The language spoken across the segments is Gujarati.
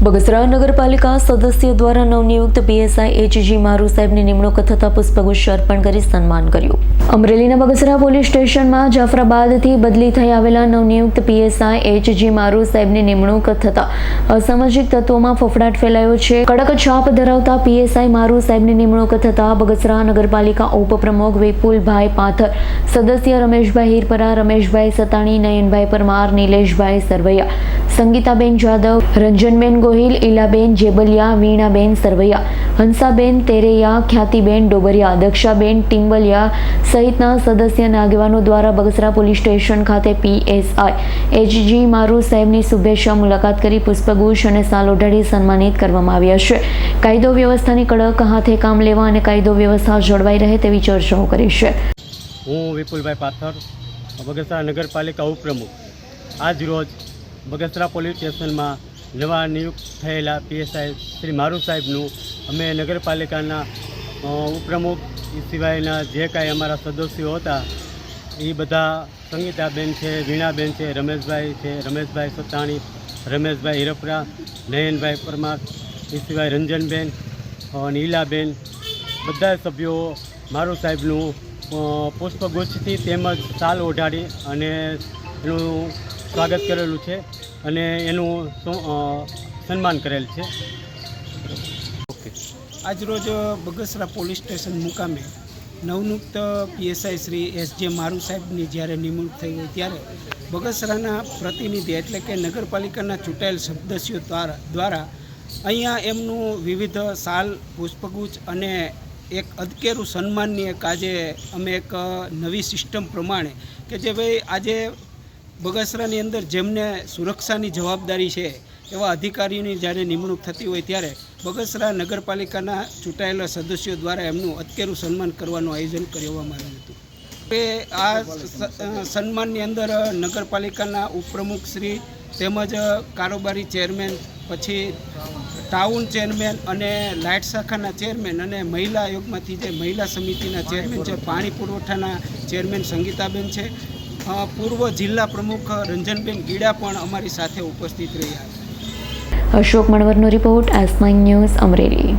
બગસરા નગરપાલિકા સદસ્ય દ્વારા નવનિયુક્ત પીએસઆઈ એચજી મારુ સાહેબની નિમણૂક થતા પુષ્પગુચ્છ અર્પણ કરી સન્માન કર્યું। અમરેલીના બગસરા પોલીસ સ્ટેશનમાં જાફરાબાદથી બદલી થઈ આવેલા નવનિયુક્ત પીએસઆઈ એચજી મારુ સાહેબની નિમણૂક થતા અસામાજિક તત્વોમાં ફફડાટ ફેલાયો છે। કડક છાપ ધરાવતા પીએસઆઈ મારુ સાહેબની નિમણૂક થતા બગસરા નગરપાલિકા ઉપપ્રમુખ વિપુલભાઈ પાથર, સદસ્ય રમેશભાઈ હિરપરા, રમેશભાઈ સતાણી, નયનભાઈ પરમાર, નિલેશભાઈ સરવૈયા, સંગીતાબેન જાદવ, રંજનબેન ગોહિલ, ઈલાબેન જેબલિયા, વીણાબેન સરવૈયા, હંસાબેન તેરૈયા, ખ્યાતિબેન ડોબરિયા, દક્ષાબેન ટિમ્બલિયા સહિતના સદસ્ય અને આગેવાનો દ્વારા બગસરા પોલીસ સ્ટેશન ખાતે પીએસઆઈ એચજી મારુ સાહેબની શુભેચ્છા મુલાકાત કરી પુષ્પગુચ્છ અને શાલ ઓઢાડી સન્માનિત કરવામાં આવ્યા છે। કાયદો વ્યવસ્થાની કડક હાથે કામ લેવા અને કાયદો વ્યવસ્થા જળવાઈ રહે તેવી ચર્ચાઓ કરી છે। હું વિપુલભાઈ પાથર, બગસરા નગરપાલિકા ઉપપ્રમુખ, આજ રોજ બગસરા પોલીસ સ્ટેશનમાં નવા નિયુક્ત થયેલા પીએસઆઈ શ્રી મારુ સાહેબનું અમે નગરપાલિકાના ઉપપ્રમુખ એ સિવાયના જે કાંઈ અમારા સદસ્યો હતા એ બધા સંગીતાબેન છે, વીણાબેન છે, રમેશભાઈ છે, રમેશભાઈ સતાણી, રમેશભાઈ હિરપરા, નયનભાઈ પરમાર, એ સિવાય રંજનબેન, નીલાબેન, બધા સભ્યો મારુ સાહેબનું પુષ્પગુચ્છથી તેમજ શાલ ઓઢાડી અને એનું સ્વાગત કરેલું છે અને એનું સન્માન કરેલ છે। આજરોજ બગસરા પોલીસ સ્ટેશન મુકામે નવનિયુક્ત પીએસઆઈ શ્રી એસજે મારુ સાહેબની જ્યારે નિમણૂક થઈ હોય ત્યારે બગસરાના પ્રતિનિધિ એટલે કે નગરપાલિકાના ચૂંટાયેલ સદસ્યો દ્વારા અહીંયા એમનું વિવિધ શાલ, પુષ્પગુચ્છ અને એક અદકેરું સન્માનની એક આજે અમે એક નવી સિસ્ટમ પ્રમાણે કે જે ભાઈ આજે બગસરાની અંદર જેમને સુરક્ષાની જવાબદારી છે એવા અધિકારીઓની જ્યારે નિમણૂક થતી હોય ત્યારે બગસરા નગરપાલિકાના ચૂંટાયેલા સદસ્યો દ્વારા એમનું અદકેરું સન્માન કરવાનું આયોજન કરવામાં આવ્યું હતું। એ આ સન્માનની અંદર નગરપાલિકાના ઉપપ્રમુખ શ્રી તેમજ કારોબારી ચેરમેન, પછી ટાઉન ચેરમેન અને લાઇટ શાખાના ચેરમેન અને મહિલા આયોગમાંથી જે મહિલા સમિતિના ચેરમેન છે, પાણી પુરવઠાના ચેરમેન સંગીતાબેન છે, પૂર્વ જિલ્લા પ્રમુખ રંજનબેન ગીડા પણ અમારી સાથે ઉપસ્થિત રહ્યા। અશોક મણવરનો રિપોર્ટ, S9 ન્યૂઝ, અમરેલી।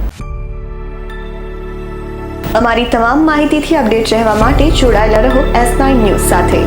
અમારી તમામ માહિતીથી અપડેટ રહેવા માટે જોડાયેલા રહો S9 ન્યૂઝ સાથે।